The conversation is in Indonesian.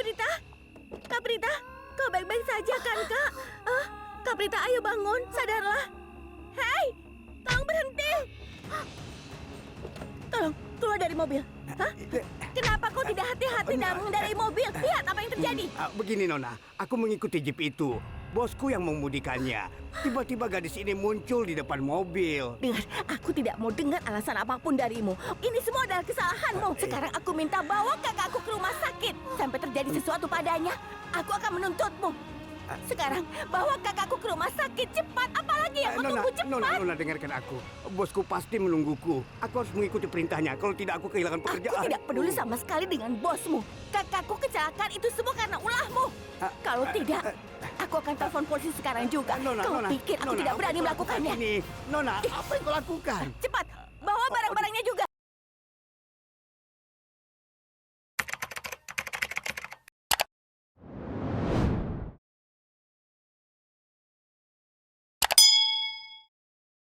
Prita? Kak Prita, kau baik-baik saja kan, Kak? Kak Prita, ayo bangun, sadarlah. Hei, tolong berhenti. Tolong, keluar dari mobil. Hah? Kenapa kau tidak hati-hati dan mengendarai mobil? Lihat apa yang terjadi. Begini Nona, aku mengikuti jeep itu. Bosku yang memudikannya. Tiba-tiba gadis ini muncul di depan mobil. Dengar, aku tidak mau dengar alasan apapun darimu. Ini semua adalah kesalahanmu. Sekarang aku minta bawa kakakku ke rumah sakit. Sampai terjadi sesuatu padanya, aku akan menuntutmu. Sekarang, bawa kakakku ke rumah sakit cepat. Apalagi yang Nona, tunggu cepat. Nona, dengarkan aku. Bosku pasti menungguku. Aku harus mengikuti perintahnya. Kalau tidak, aku kehilangan pekerjaan. Aku tidak peduli sama sekali dengan bosmu. Kakakku kecelakaan itu semua karena ulahmu. Kalau tidak, aku akan telepon polisi sekarang juga. Kau pikir aku tidak berani melakukannya? Ini, Nona, apa yang kau lakukan? Cepat, bawa barang-barangnya juga.